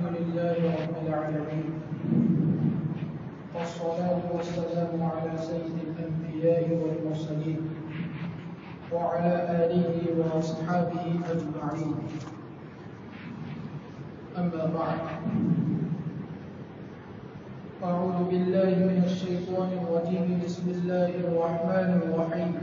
لله رب العالمين والصلاة والسلام على سيد الأنبياء والمرسلين وعلى آله وأصحابه أجمعين. أما بعد، أعوذ بالله من الشيطان الرجيم. بسم الله الرحمن الرحيم.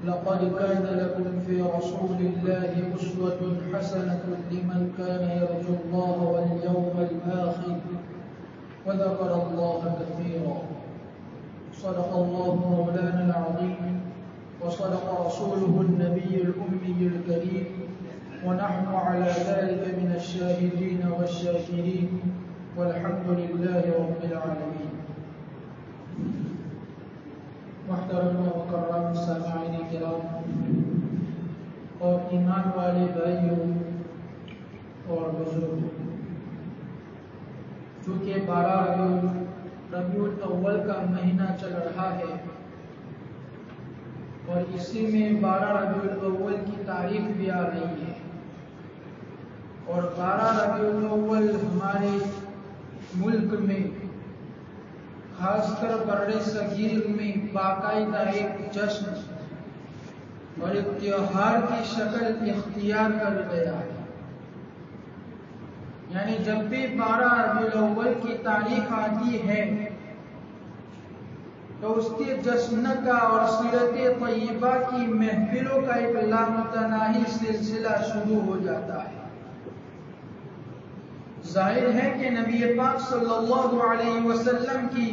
لقد كان لكم في رسول الله أسوة حسنة لمن كان يرجو الله واليوم الآخر وذكر الله كثيرا. صدق الله مولانا العظيم وصدق رسوله النبي الأمي الكريم، ونحن على ذلك من الشاهدين والشاكرين، والحمد لله رب العالمين. محترم و مکرم سامعین کرام اور ایمان والے بھائیوں اور بزرگوں، چونکہ 12 ربیع الاول کا مہینہ چل رہا ہے اور اسی میں 12 ربیع الاول کی تاریخ بھی آ رہی ہے، اور 12 ربیع الاول ہمارے ملک میں خاص کر بر صغیر میں باقاعدہ ایک جشن اور ایک تہوار کی شکل اختیار کر گیا ہے. یعنی جب بھی 12 ربیع الاول کی تاریخ آتی ہے تو اس کے جشن کا اور سیرت طیبہ کی محفلوں کا ایک لامتناہی سلسلہ شروع ہو جاتا ہے. ظاہر ہے کہ نبی پاک صلی اللہ علیہ وسلم کی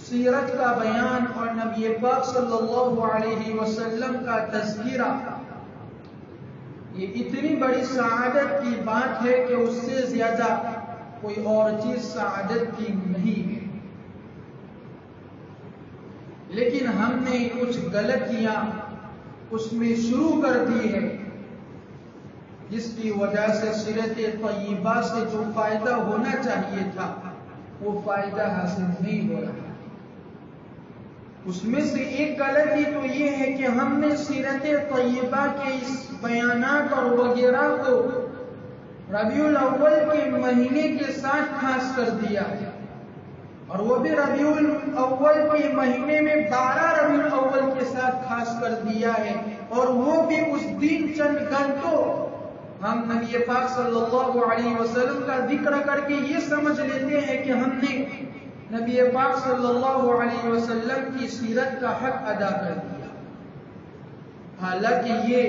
سیرت کا بیان اور نبی پاک صلی اللہ علیہ وسلم کا تذکرہ یہ اتنی بڑی سعادت کی بات ہے کہ اس سے زیادہ کوئی اور چیز سعادت کی نہیں ہے. لیکن ہم نے کچھ غلطیاں اس میں شروع کر دی ہے، جس کی وجہ سے سیرت طیبہ سے جو فائدہ ہونا چاہیے تھا وہ فائدہ حاصل نہیں ہو رہا. اس میں سے ایک غلطی تو یہ ہے کہ ہم نے سیرت طیبہ کے اس بیانات اور وغیرہ کو ربیع الاول کے مہینے کے ساتھ خاص کر دیا ہے، اور وہ بھی ربیع الاول کے مہینے میں 12 ربیع الاول کے ساتھ خاص کر دیا ہے، اور وہ بھی اس دن چند گھنٹوں ہم نبی پاک صلی اللہ علیہ وسلم کا ذکر کر کے یہ سمجھ لیتے ہیں کہ ہم نے نبی پاک صلی اللہ علیہ وسلم کی سیرت کا حق ادا کر دیا. حالانکہ یہ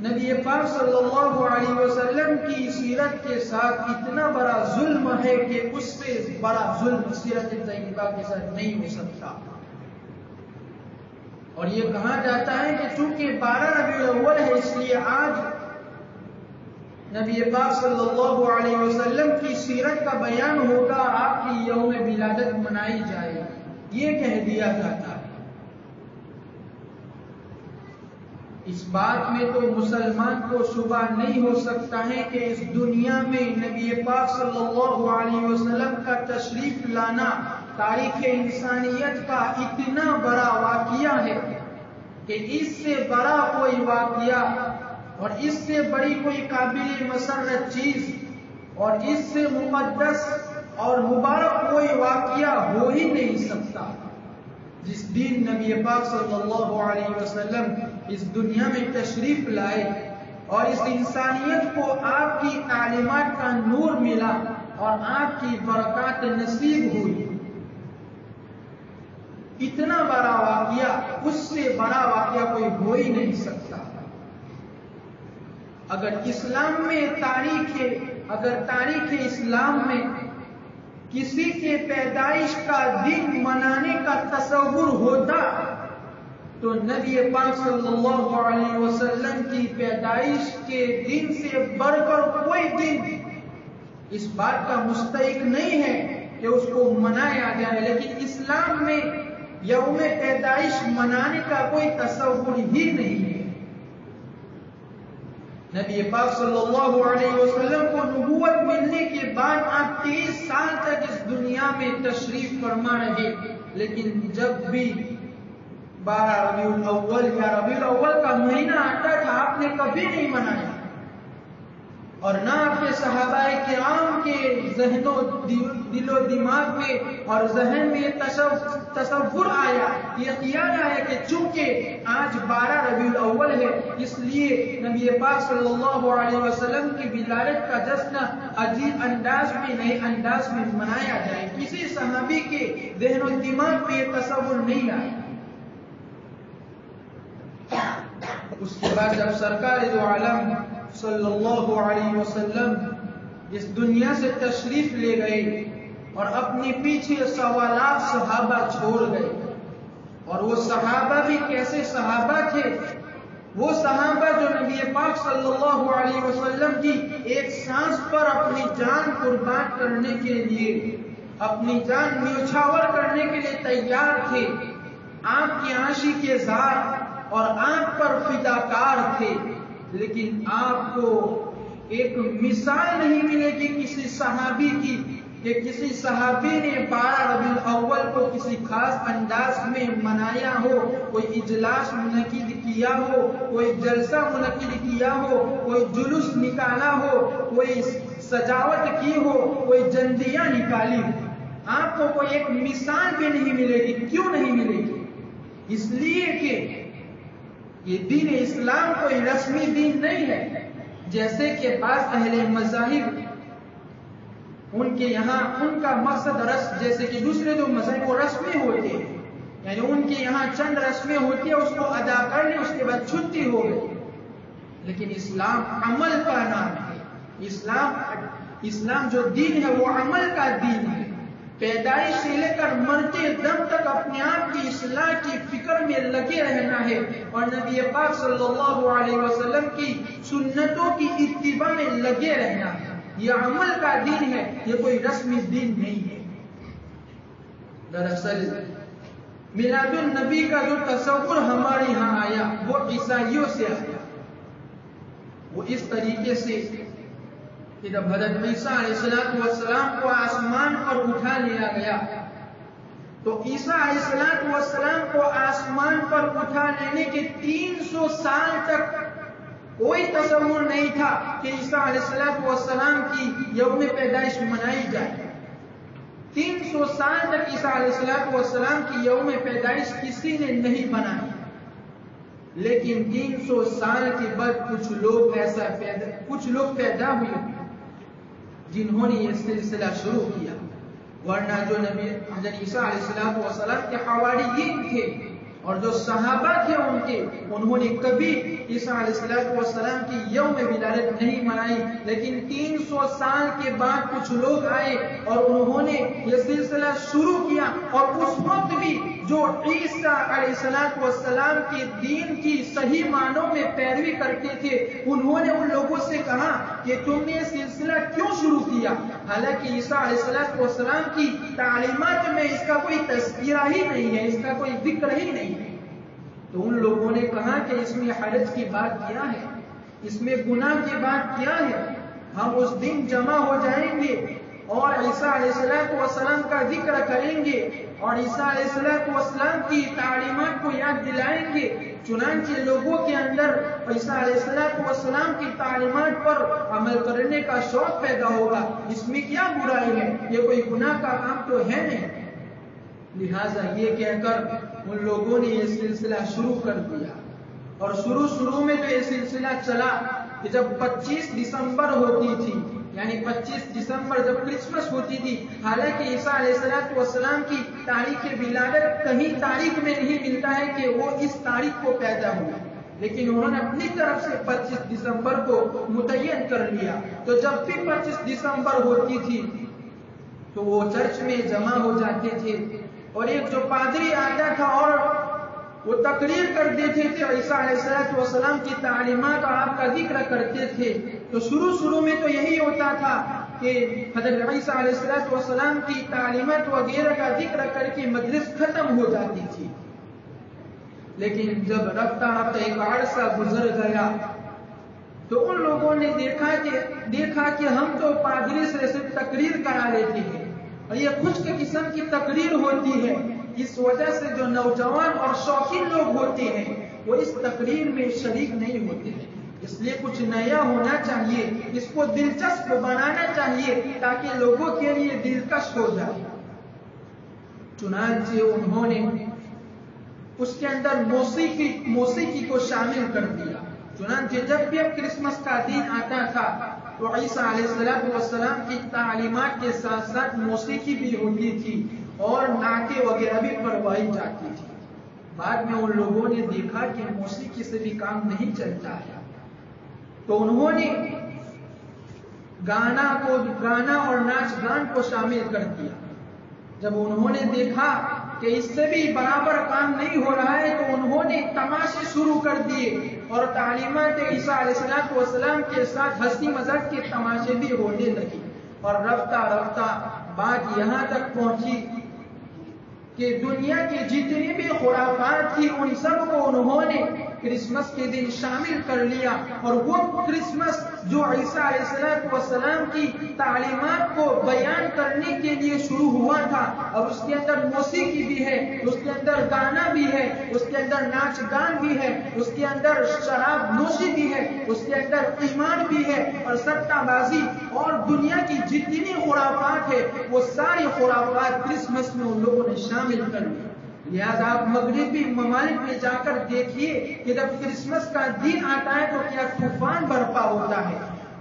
نبی پاک صلی اللہ علیہ وسلم کی سیرت کے ساتھ اتنا بڑا ظلم ہے کہ اس سے بڑا ظلم سیرت طیبہ کے ساتھ نہیں ہو سکتا. اور یہ کہا جاتا ہے کہ چونکہ 12 ربیع الاول ہے اس لیے آج نبی پاک صلی اللہ علیہ وسلم کی سیرت کا بیان ہوگا اور آپ کی یوم ولادت منائی جائے گی، یہ کہہ دیا جاتا ہے. اس بات میں تو مسلمان کو شبہ نہیں ہو سکتا ہے کہ اس دنیا میں نبی پاک صلی اللہ علیہ وسلم کا تشریف لانا تاریخ انسانیت کا اتنا بڑا واقعہ ہے کہ اس سے بڑا کوئی واقعہ اور اس سے بڑی کوئی قابل مسرت چیز اور اس سے مقدس اور مبارک کوئی واقعہ ہو ہی نہیں سکتا. جس دن نبی پاک صلی اللہ علیہ وسلم اس دنیا میں تشریف لائے اور اس انسانیت کو آپ کی تعلیمات کا نور ملا اور آپ کی برکات نصیب ہوئی، اتنا بڑا واقعہ، اس سے بڑا واقعہ کوئی ہو ہی نہیں سکتا. اگر اسلام میں اگر تاریخ اسلام میں کسی کے پیدائش کا دن منانے کا تصور ہوتا تو نبی پاک صلی اللہ علیہ وسلم کی پیدائش کے دن سے بڑھ کر کوئی دن اس بات کا مستحق نہیں ہے کہ اس کو منایا جائے. لیکن اسلام میں یوم پیدائش منانے کا کوئی تصور ہی نہیں ہے. نبی پاک صلی اللہ علیہ وسلم کو نبوت ملنے کے بعد آپ 23 سال تک اس دنیا میں تشریف فرما رہے، لیکن جب بھی 12 ربیع الاول یا ربیع الاول کا مہینہ آتا تھا آپ نے کبھی نہیں منایا. اور نہ اپنے صحابہ کرام کے ذہن و دل و دماغ میں اور ذہن میں یہ تصور آیا، یہ خیال آیا کہ چونکہ آج 12 ربیع الاول ہے اس لیے نبی پاک صلی اللہ علیہ وسلم کی ولادت کا جشن عجیب انداز میں نئے انداز میں منایا جائے۔ کسی صحابی کے ذہن و دماغ میں یہ تصور نہیں آیا۔ اس کے بعد جب سرکار دو عالم صلی اللہ علیہ وسلم اس دنیا سے تشریف لے گئے اور اپنے پیچھے سوالات صحابہ چھوڑ گئے، اور وہ صحابہ بھی کیسے صحابہ تھے؟ وہ صحابہ جو نبی پاک صلی اللہ علیہ وسلم کی ایک سانس پر اپنی جان قربان کرنے کے لیے، اپنی جان نیوچھاور کرنے کے لیے تیار تھے، آپ کی آنشی کے زار اور آپ پر فداکار تھے، لیکن آپ کو ایک مثال نہیں ملے گی کسی صحابی کی کہ کسی صحابی نے 12 ربیع الاول کو کسی خاص انداز میں منایا ہو، کوئی اجلاس منعقد کیا ہو، کوئی جلسہ منعقد کیا ہو، کوئی جلوس نکالا ہو، کوئی سجاوٹ کی ہو، کوئی جندیاں نکالی ہو۔ آپ کو کوئی ایک مثال بھی نہیں ملے گی۔ کیوں نہیں ملے گی؟ اس لیے کہ یہ دین اسلام کوئی رسمی دین نہیں ہے، جیسے کہ بعض اہل مذاہب ان کے یہاں ان کا مقصد جیسے کہ دوسرے جو مذہب وہ رسمی ہوتے ہیں، یعنی ان کے یہاں چند رسمیں ہوتی ہیں، اس کو ادا کر لی، اس کے بعد چھٹی ہو گئی۔ لیکن اسلام عمل کا نام ہے۔ اسلام جو دین ہے وہ عمل کا دین ہے۔ پیدائش سے لے کر مرتے دم تک اپنے آپ کی اصلاح کی فکر میں لگے رہنا ہے، اور نبی پاک صلی اللہ علیہ وسلم کی سنتوں کی اتباع میں لگے رہنا ہے۔ یہ عمل کا دین ہے، یہ کوئی رسمی دین نہیں ہے۔ دراصل میلاد النبی کا جو تصور ہمارے یہاں آیا وہ عیسائیوں سے آیا۔ وہ اس طریقے سے کہ جب حضرت عیسیٰ علیہ السلام کو آسمان پر اٹھا لیا گیا تو عیسیٰ علیہ السلام کو آسمان پر اٹھا لینے کے 300 سال تک کوئی تصور نہیں تھا کہ عیسیٰ علیہ السلام کی یوم پیدائش منائی جائے۔ 300 سال تک عیسیٰ علیہ السلام کی یوم پیدائش کسی نے نہیں بنائی، لیکن 300 سال کے بعد کچھ لوگ پیدا ہوئے جنہوں نے یہ سلسلہ شروع کیا، ورنہ جو نبی حضرت عیسیٰ علیہ السلام کے حواریین تھے اور جو صحابہ تھے انہوں نے کبھی عیسیٰ علیہ السلام کی یوم ولادت نہیں منائی، لیکن 300 سال کے بعد کچھ لوگ آئے اور انہوں نے یہ سلسلہ شروع کیا، اور اس وقت بھی جو عیسیٰ علیہ السلام کے دین کی صحیح معنوں میں پیروی کرتے تھے انہوں نے ان لوگوں سے کہا کہ تم نے یہ سلسلہ کیوں شروع کیا، حالانکہ عیسیٰ علیہ السلام کی تعلیمات میں اس کا کوئی تذکرہ ہی نہیں ہے، اس کا کوئی ذکر ہی نہیں ہے۔ تو ان لوگوں نے کہا کہ اس میں حرج کی بات کیا ہے، اس میں گناہ کی بات کیا ہے، ہم اس دن جمع ہو جائیں گے اور عیسیٰ علیہ السلام کا ذکر کریں گے اور عیسیٰ علیہ السلام کی تعلیمات کو یاد دلائیں گے۔ چنانچہ لوگوں کے اندر عیسیٰ علیہ السلام کی تعلیمات پر عمل کرنے کا شوق پیدا ہوگا، اس میں کیا برائی ہے، یہ کوئی گناہ کا کام تو ہے نہیں۔ لہٰذا یہ کہہ کر ان لوگوں نے یہ سلسلہ شروع کر دیا، اور شروع میں تو یہ سلسلہ چلا کہ جب 25 دسمبر ہوتی تھی، یعنی 25 دسمبر جب کرسمس ہوتی تھی، حالانکہ عیسیٰ علیہ السلام کی تاریخ ولادت کہیں تاریخ میں نہیں ملتا ہے کہ وہ اس تاریخ کو پیدا ہوا، لیکن انہوں نے اپنی طرف سے 25 دسمبر کو متعین کر لیا۔ تو جب بھی 25 دسمبر ہوتی تھی تو وہ چرچ میں جمع ہو جاتے تھے، اور ایک جو پادری آتا تھا اور وہ تقریر کر دیتے تھے عیسیٰ علیہ السلام کی تعلیمات اور آپ کا ذکر کرتے تھے۔ تو شروع میں تو یہی ہوتا تھا کہ حضرت عیسیٰ علیہ السلام کی تعلیمات وغیرہ کا ذکر کر کے مجلس ختم ہو جاتی تھی، لیکن جب رفتہ ایک عرصہ گزر گیا تو ان لوگوں نے دیکھا کہ ہم تو پادری سے صرف تقریر کرا لیتے ہیں اور یہ خشک قسم کی تقریر ہوتی ہے، اس وجہ سے جو نوجوان اور شوقین لوگ ہوتے ہیں وہ اس تقریر میں شریک نہیں ہوتے ہیں۔ اس لیے کچھ نیا ہونا چاہیے، اس کو دلچسپ بنانا چاہیے تاکہ لوگوں کے لیے دلکش ہو جائے۔ چنانچہ انہوں نے اس کے اندر موسیقی کو شامل کر دیا۔ چنانچہ جب بھی اب کرسمس کا دن آتا تھا تو عیسیٰ علیہ السلام کی تعلیمات کے ساتھ ساتھ موسیقی بھی ہوتی تھی اور نعتیں وغیرہ بھی پڑھوائی جاتی تھی۔ بعد میں ان لوگوں نے دیکھا کہ موسیقی سے بھی کام نہیں چلتا ہے، تو انہوں نے گانا اور ناچ گان کو شامل کر دیا۔ جب انہوں نے دیکھا کہ اس سے بھی برابر کام نہیں ہو رہا ہے تو انہوں نے تماشے شروع کر دیے اور تعلیمات عیسیٰ علیہ السلام کے ساتھ ہنسی مذاق کے تماشے بھی ہونے لگے، اور رفتہ رفتہ بات یہاں تک پہنچی کہ دنیا کی جتنی بھی خرافات تھی ان سب کو انہوں نے کرسمس کے دن شامل کر لیا، اور وہ کرسمس جو عیسیٰ علیہ السلام کی تعلیمات کو بیان کرنے کے لیے شروع ہوا تھا، اب اس کے اندر موسیقی بھی ہے، اس کے اندر گانا بھی ہے، اس کے اندر ناچ گان بھی ہے، اس کے اندر شراب نوشی بھی ہے، اس کے اندر ایمان بھی ہے، اور سٹہ بازی اور دنیا کی جتنی خرافات ہے وہ ساری خرافات کرسمس میں ان لوگوں نے شامل کر لی۔ لہذا آپ مغربی ممالک میں جا کر دیکھیے کہ جب کرسمس کا دن آتا ہے تو کیا طوفان برپا ہوتا ہے۔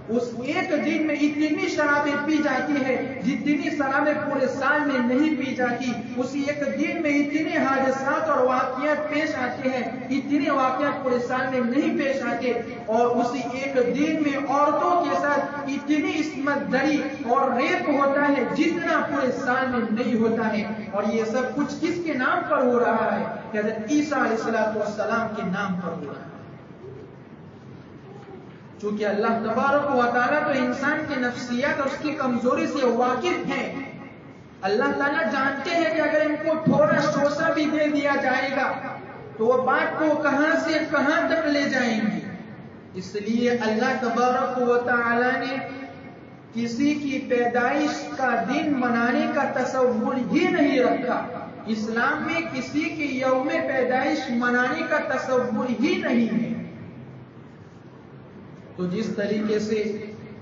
اس ایک دن میں اتنی شرابیں پی جاتی ہے جتنی شرابیں پورے سال میں نہیں پی جاتی، اسی ایک دن میں اتنے حادثات اور واقعات پیش آتے ہیں، اتنے واقعات پورے سال میں نہیں پیش آتے، اور اسی ایک دن میں عورتوں کے ساتھ اتنی عصمت دری اور ریپ ہوتا ہے جتنا پورے سال میں نہیں ہوتا ہے، اور یہ سب کچھ کس کے نام پر ہو رہا ہے؟ کہ حضرت عیسیٰ علیہ السلام کے نام پر ہو رہا ہے۔ چونکہ اللہ تبارک و تعالیٰ تو انسان کی نفسیات اور اس کی کمزوری سے واقف ہیں، اللہ تعالیٰ جانتے ہیں کہ اگر ان کو تھوڑا شوشہ بھی دے دیا جائے گا تو وہ بات کو کہاں سے کہاں تک لے جائیں گے۔ اس لیے اللہ تبارک و تعالیٰ نے کسی کی پیدائش کا دن منانے کا تصور ہی نہیں رکھا۔ اسلام میں کسی کی یوم پیدائش منانے کا تصور ہی نہیں ہے۔ تو جس طریقے سے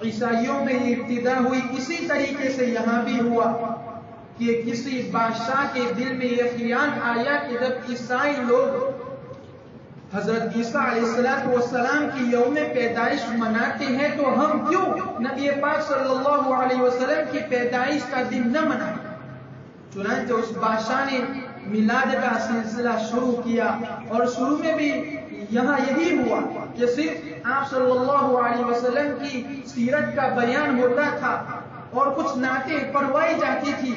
عیسائیوں میں ابتدا ہوئی اسی طریقے سے یہاں بھی ہوا کہ کسی بادشاہ کے دل میں یہ خیال آیا کہ جب عیسائی لوگ حضرت عیسیٰ علیہ السلام کی یوم پیدائش مناتے ہیں تو ہم کیوں نبی پاک صلی اللہ علیہ وسلم کی پیدائش کا دن نہ منائیں۔ چنانچہ اس بادشاہ نے میلاد کا سلسلہ شروع کیا، اور شروع میں بھی یہاں یہی ہوا کہ صرف آپ صلی اللہ علیہ وسلم کی سیرت کا بیان ہوتا تھا اور کچھ نعتیں پڑھوائی جاتی تھی،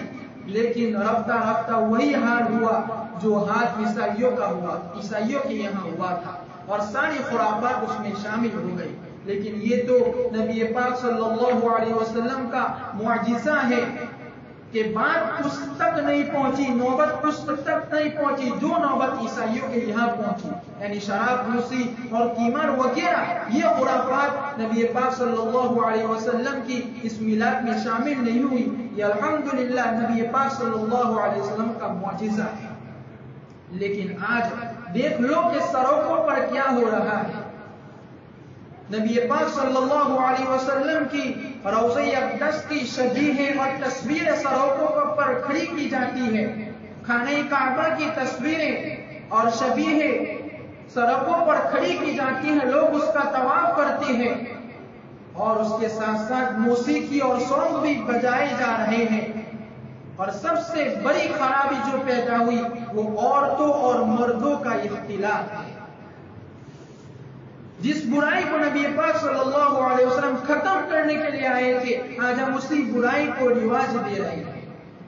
لیکن رفتہ رفتہ وہی حال ہوا جو حال عیسائیوں کا ہوا، عیسائیوں کے یہاں ہوا تھا، اور ساری خرافات اس میں شامل ہو گئی۔ لیکن یہ تو نبی پاک صلی اللہ علیہ وسلم کا معجزہ ہے کہ بات اس تک نہیں پہنچی، نوبت اس تک نہیں پہنچی جو نوبت عیسائیوں کے یہاں پہنچی، یعنی شراب نوشی اور قیمار وغیرہ یہ خرافات نبی پاک صلی اللہ علیہ وسلم کی اس میلاد میں شامل نہیں ہوئی۔ یہ الحمدللہ نبی پاک صلی اللہ علیہ وسلم کا معجزہ ہے۔ لیکن آج دیکھ لو کہ سڑکوں پر کیا ہو رہا ہے۔ نبی پاک صلی اللہ علیہ وسلم کی روضہ اقدس کی شبیہیں اور تصویریں سڑکوں پر کھڑی کی جاتی ہے، خانہ کعبہ کی تصویریں اور شبیہیں سڑکوں پر کھڑی کی جاتی ہیں، لوگ اس کا طواف کرتے ہیں، اور اس کے ساتھ ساتھ موسیقی اور سونگ بھی بجائے جا رہے ہیں۔ اور سب سے بڑی خرابی جو پیدا ہوئی وہ عورتوں اور مردوں کا اختلاط ہے۔ جس برائی کو نبی پاک صلی اللہ علیہ وسلم ختم کرنے کے لیے آئے تھے، آج ہم اسی برائی کو رواج دے رہے ہیں۔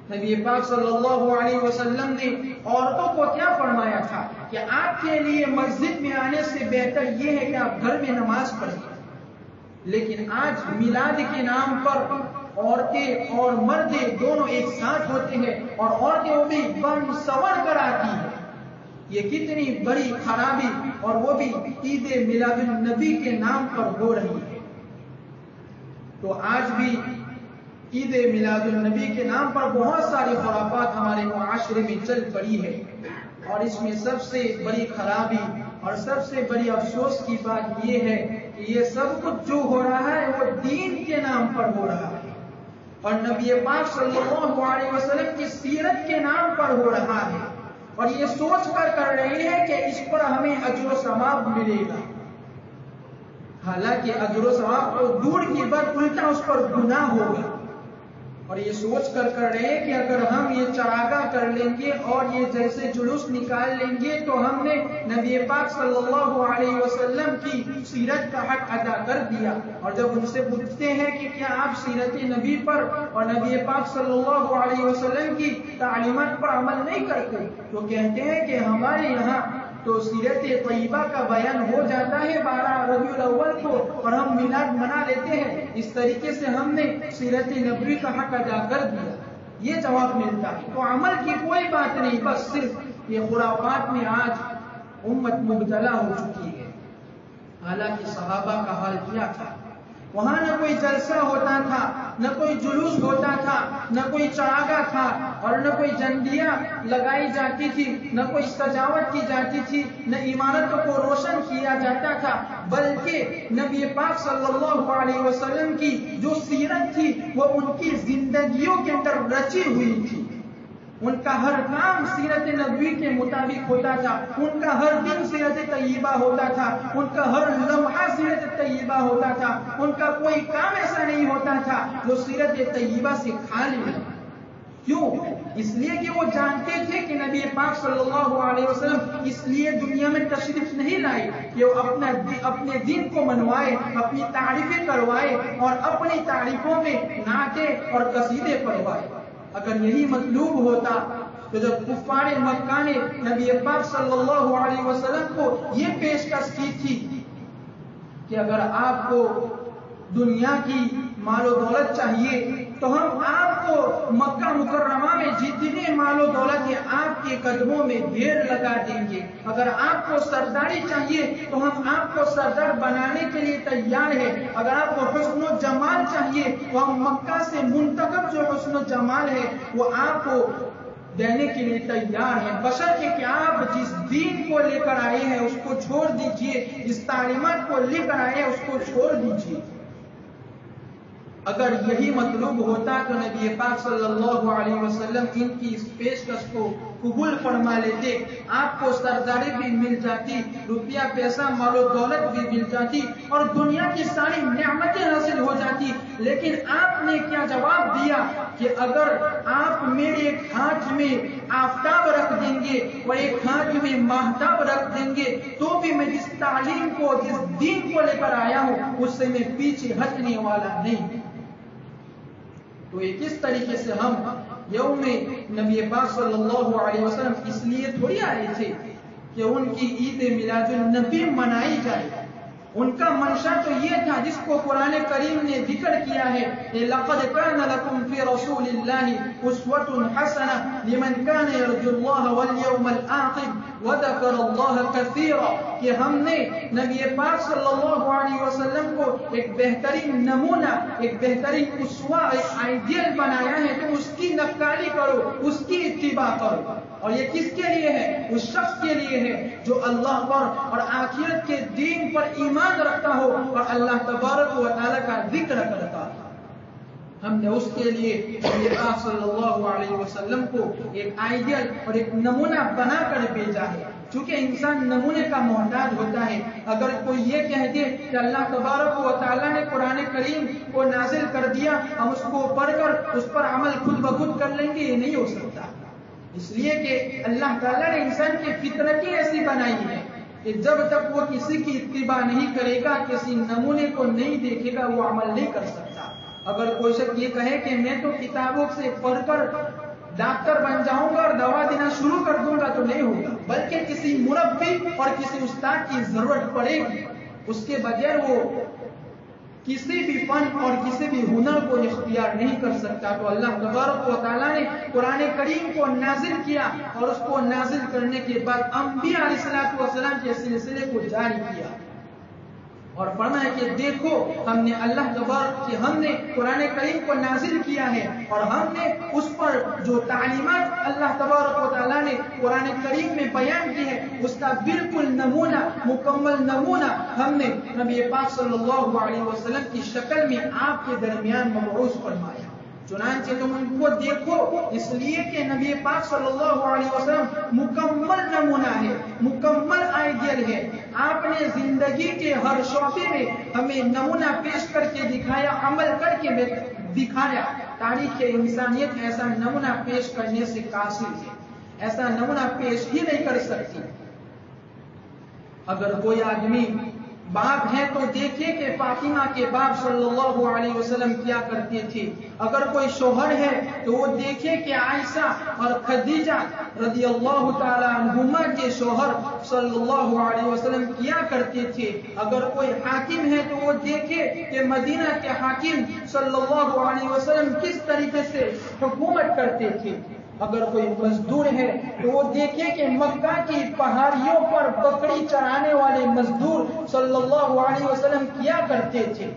نبی پاک صلی اللہ علیہ وسلم نے عورتوں کو کیا فرمایا تھا کہ آپ کے لیے مسجد میں آنے سے بہتر یہ ہے کہ آپ گھر میں نماز پڑھیں، لیکن آج میلاد کے نام پر عورتیں اور مرد دونوں ایک ساتھ ہوتے ہیں، اور عورتیں وہ بھی بن سور کر آتی ہیں۔ یہ کتنی بڑی خرابی، اور وہ بھی عید میلاد النبی کے نام پر ہو رہی ہے۔ تو آج بھی عید میلاد النبی کے نام پر بہت ساری خرافات ہمارے معاشرے میں چل پڑی ہے، اور اس میں سب سے بڑی خرابی اور سب سے بڑی افسوس کی بات یہ ہے کہ یہ سب کچھ جو ہو رہا ہے وہ دین کے نام پر ہو رہا ہے اور نبی پاک صلی اللہ علیہ وسلم کی سیرت کے نام پر ہو رہا ہے، اور یہ سوچ کر رہے ہیں کہ اس پر ہمیں اجر و ثواب ملے گا، حالانکہ اجر و ثواب تو دور کی بات، الٹا اس پر گناہ ہوگا۔ اور یہ سوچ کر رہے ہیں کہ اگر ہم یہ چراغاہ کر لیں گے اور یہ جیسے جلوس نکال لیں گے تو ہم نے نبی پاک صلی اللہ علیہ وسلم کی سیرت کا حق ادا کر دیا۔ اور جب ان سے پوچھتے ہیں کہ کیا آپ سیرت نبی پر اور نبی پاک صلی اللہ علیہ وسلم کی تعلیمات پر عمل نہیں کرتے، تو کہتے ہیں کہ ہمارے یہاں تو سیرت طیبہ کا بیان ہو جاتا ہے 12 ربیع الاول کو اور ہم میلاد منا لیتے ہیں، اس طریقے سے ہم نے سیرت نبوی کا حق ادا کر دیا، یہ جواب ملتا ہے۔ تو عمل کی کوئی بات نہیں، بس صرف یہ خرافات میں آج امت مبتلا ہو چکی ہے۔ حالانکہ صحابہ کا حال کیا تھا؟ وہاں نہ کوئی جلسہ ہوتا تھا، نہ کوئی جلوس ہوتا تھا، نہ کوئی چراغاہ تھا، اور نہ کوئی جھنڈیاں لگائی جاتی تھی، نہ کوئی سجاوٹ کی جاتی تھی، نہ عمارتوں کو روشن کیا جاتا تھا، بلکہ نبی پاک صلی اللہ علیہ وسلم کی جو سیرت تھی وہ ان کی زندگیوں کے اندر رچی ہوئی تھی۔ ان کا ہر کام سیرت نبوی کے مطابق ہوتا تھا، ان کا ہر دن سیرت طیبہ ہوتا تھا، ان کا ہر لمحہ سیرت طیبہ ہوتا تھا، ان کا کوئی کام ایسا نہیں ہوتا تھا جو سیرت طیبہ سے خالی ہے۔ کیوں؟ اس لیے کہ وہ جانتے تھے کہ نبی پاک صلی اللہ علیہ وسلم اس لیے دنیا میں تشریف نہیں لائے کہ وہ اپنے دین کو منوائے، اپنی تعریفیں کروائے اور اپنی تعریفوں میں نعتیں اور قصیدے پڑھوائے۔ اگر یہی مطلوب ہوتا تو جب کفار مکہ نے نبی پاک صلی اللہ علیہ وسلم کو یہ پیشکش کی تھی کہ اگر آپ کو دنیا کی مال و دولت چاہیے تو ہم آپ کو مکہ مکرمہ میں جتنے مال و دولت ہے آپ کے قدموں میں ڈھیر لگا دیں گے، اگر آپ کو سرداری چاہیے تو ہم آپ کو سردار بنانے کے لیے تیار ہیں، اگر آپ کو حسن و جمال چاہیے تو ہم مکہ سے منتخب جو حسن و جمال ہے وہ آپ کو دینے کے لیے تیار ہیں، بشرطے کہ آپ جس دین کو لے کر آئے ہیں اس کو چھوڑ دیجئے، جس تعلیمات کو لے کر آئے ہیں اس کو چھوڑ دیجئے۔ اگر یہی مطلوب ہوتا تو نبی پاک صلی اللہ علیہ وسلم ان کی اس پیشکش کو قبول فرما لیتے، آپ کو سرداری بھی مل جاتی، روپیہ پیسہ مال و دولت بھی مل جاتی اور دنیا کی ساری نعمتیں حاصل ہو جاتی، لیکن آپ نے کیا جواب دیا کہ اگر آپ میرے ایک ہاتھ میں آفتاب رکھ دیں گے اور ایک ہاتھ میں ماہتاب رکھ دیں گے تو بھی میں جس تعلیم کو جس دین کو لے کر آیا ہوں اس سے میں پیچھے ہٹنے والا نہیں۔ تو یہ کس طریقے سے ہم یوم نبی پاک صلی اللہ علیہ وسلم اس لیے تھوڑی آئے تھے کہ ان کی عید میلاد النبی منائی جائے، ان کا منشا تو یہ تھا جس کو قرآن کریم نے ذکر کیا ہے، لَقَدْ كَانَ لَكُمْ فِي رَسُولِ اللَّهِ أُسْوَةٌ حَسَنَةٌ لِمَنْ كَانَ يَرْجُو اللَّهَ وَالْيَوْمَ الْآخِرَ وَذَكَرَ اللَّهَ كَثِيرًا، کہ ہم نے نبی پاک صلی اللہ علیہ وسلم کو ایک بہترین نمونہ، ایک بہترین اسوہ، ایک آئیڈیل بنایا ہے، تو اس کی نقالی کرو، اس کی اتباع کرو۔ اور یہ کس کے لیے ہے؟ اس شخص کے لیے ہے جو اللہ پر اور آخرت کے دین پر ایمان رکھتا ہو اور اللہ تبارک و تعالیٰ کا ذکر کرتا ہے۔ ہم نے اس کے لیے نبی پاک صلی اللہ علیہ وسلم کو ایک آئیڈیل اور ایک نمونہ بنا کر بھیجا ہے، چونکہ انسان نمونے کا محتاج ہوتا ہے۔ اگر کوئی یہ کہہ دے کہ اللہ تبارک و تعالیٰ نے قرآن کریم کو نازل کر دیا، ہم اس کو پڑھ کر اس پر عمل خود بخود کر لیں گے، یہ نہیں ہو سکتا، اس لیے کہ اللہ تعالیٰ نے انسان کی فطرت ہی ایسی بنائی ہے کہ جب تک وہ کسی کی اتباع نہیں کرے گا، کسی نمونے کو نہیں دیکھے گا، وہ عمل نہیں کر سکتا۔ اگر کوئی شخص یہ کہے کہ میں تو کتابوں سے پڑھ کر ڈاکٹر بن جاؤں گا اور دوا دینا شروع کر دوں گا، تو نہیں ہوگا، بلکہ کسی مربی اور کسی استاد کی ضرورت پڑے گی، اس کے بغیر وہ کسی بھی فن اور کسی بھی ہنر کو اختیار نہیں کر سکتا۔ تو اللہ تبارک و تعالیٰ نے قرآن کریم کو نازل کیا اور اس کو نازل کرنے کے بعد انبیاء علیہ السلام کے سلسلے کو جاری کیا۔ اور فرمایا کہ دیکھو ہم نے اللہ تبارک کہ ہم نے قرآن کریم کو نازل کیا ہے اور ہم نے اس پر جو تعلیمات اللہ تبارک و تعالیٰ نے قرآن کریم میں بیان کی ہے اس کا بالکل نمونہ مکمل نمونہ ہم نے نبی پاک صلی اللہ علیہ وسلم کی شکل میں آپ کے درمیان مبعوث فرمایا. چنانچہ تم ان کو دیکھو اس لیے کہ نبی پاک صلی اللہ علیہ وسلم مکمل نمونہ ہے, مکمل آئیڈیل ہے. آپ نے زندگی کے ہر شعبے میں ہمیں نمونہ پیش کر کے دکھایا, عمل کر کے دکھایا. تاریخ انسانیت ایسا نمونہ پیش کرنے سے قاصر ہے, ایسا نمونہ پیش ہی نہیں کر سکتی. اگر کوئی آدمی باپ ہے تو دیکھے کہ فاطمہ کے باپ صلی اللہ علیہ وسلم کیا کرتے تھے. اگر کوئی شوہر ہے تو وہ دیکھے کہ عائشہ اور خدیجہ رضی اللہ تعالی عنہما کے شوہر صلی اللہ علیہ وسلم کیا کرتے تھے. اگر کوئی حاکم ہے تو وہ دیکھے کہ مدینہ کے حاکم صلی اللہ علیہ وسلم کس طریقے سے حکومت کرتے تھے. اگر کوئی مزدور ہے تو وہ دیکھے کہ مکہ کی پہاڑیوں پر بکری چرانے والے مزدور صلی اللہ علیہ وسلم کیا کرتے تھے.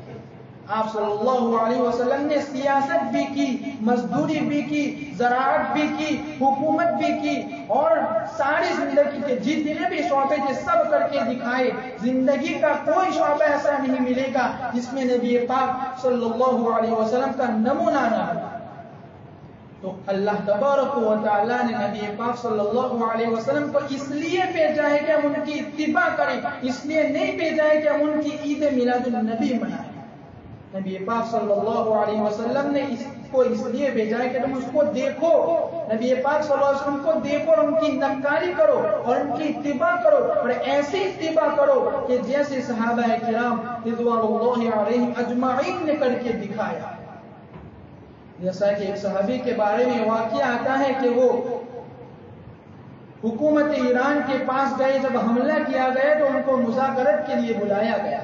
آپ صلی اللہ علیہ وسلم نے سیاست بھی کی, مزدوری بھی کی, زراعت بھی کی, حکومت بھی کی اور ساری زندگی کے جتنے بھی شعبے تھے سب کر کے دکھائے. زندگی کا کوئی شعبہ ایسا نہیں ملے گا جس میں نبی پاک صلی اللہ علیہ وسلم کا نمونہ نہ ہو. تو اللہ تبارک و تعالیٰ نے نبی پاک صلی اللہ علیہ وسلم کو اس لیے بھیجا ہے کہ ہم ان کی اتباع کریں, اس لیے نہیں بھیجا ہے کہ ہم ان کی عید میلاد النبی منائیں. نبی پاک صلی اللہ علیہ وسلم نے اس کو اس لیے بھیجا ہے کہ تم اس کو دیکھو, نبی پاک صلی اللہ علیہ وسلم کو دیکھو اور ان کی نقاری کرو اور ان کی اتباع کرو اور ایسی اتباع کرو کہ جیسے صحابہ کرام رضوان اللہ علیہم اجمعین نے کر کے دکھایا. جیسا کہ ایک صحابی کے بارے میں واقعہ آتا ہے کہ وہ حکومت ایران کے پاس گئے, جب حملہ کیا گیا تو ان کو مذاکرت کے لیے بلایا گیا.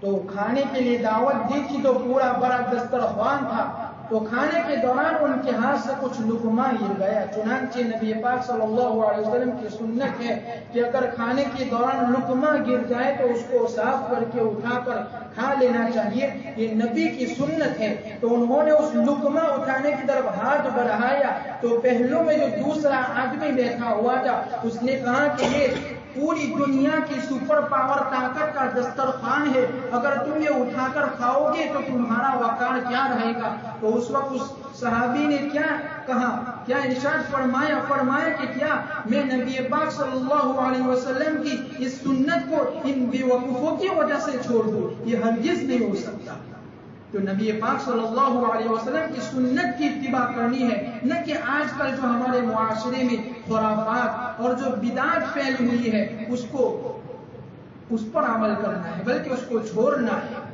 تو کھانے کے لیے دعوت دی تھی تو پورا بڑا دسترخوان تھا. تو کھانے کے دوران ان کے ہاتھ سے کچھ لقمہ گر گیا. چنانچہ نبی پاک صلی اللہ علیہ وسلم کی سنت ہے کہ اگر کھانے کے دوران لقمہ گر جائے تو اس کو صاف کر کے اٹھا کر کھا لینا چاہیے, یہ نبی کی سنت ہے. تو انہوں نے اس لقمہ اٹھانے کی طرف ہاتھ بڑھایا تو پہلو میں جو دوسرا آدمی بیٹھا ہوا تھا اس نے کہا کہ یہ پوری دنیا کی سپر پاور طاقت کا دسترخوان ہے, اگر تم یہ اٹھا کر کھاؤ گے تو تمہارا وقار کیا رہے گا. تو اس وقت اس صحابی نے کیا کہا, کیا ارشاد فرمایا کہ کیا میں نبی پاک صلی اللہ علیہ وسلم کی اس سنت کو ان بے وقوفوں کی وجہ سے چھوڑ دوں؟ یہ ہرگز نہیں ہو سکتا. تو نبی پاک صلی اللہ علیہ وسلم کی سنت کی اتباع کرنی ہے, نہ کہ آج کل جو ہمارے معاشرے میں خرافات اور جو بدعت پھیلی ہوئی ہے اس پر عمل کرنا ہے, بلکہ اس کو چھوڑنا ہے.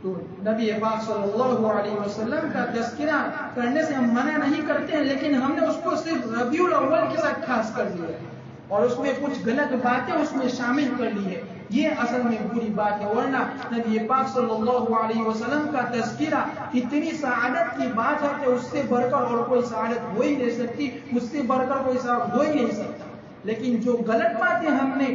تو نبی پاک صلی اللہ علیہ وسلم کا تذکرہ کرنے سے ہم منع نہیں کرتے ہیں, لیکن ہم نے اس کو صرف ربیع الاول کے ساتھ خاص کر لیا ہے اور اس میں کچھ غلط باتیں اس میں شامل کر لی ہے. یہ اصل میں بری بات ہے, ورنہ نبی پاک صلی اللہ علیہ وسلم کا تذکرہ اتنی سعادت کی بات ہے کہ اس سے بڑھ کر اور کوئی سعادت ہو ہی نہیں سکتی, اس سے بڑھ کر کوئی سعادت ہو ہی نہیں سکتا. لیکن جو غلط باتیں ہم نے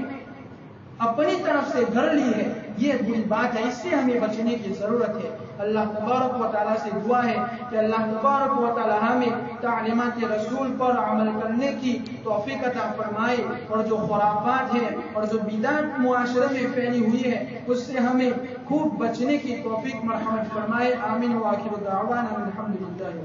اپنی طرف سے گھڑ لی ہے یہ بری بات ہے, اس سے ہمیں بچنے کی ضرورت ہے. اللہ تبارک و تعالیٰ سے دعا ہے کہ اللہ تبارک و تعالیٰ ہمیں تعلیمات رسول پر عمل کرنے کی توفیق عطا فرمائے, اور جو خرافات ہیں اور جو بدعت معاشرے میں پھیلی ہوئی ہے اس سے ہمیں خوب بچنے کی توفیق مرحمت فرمائے. آمین. وآخر دعوانا الحمدللہ.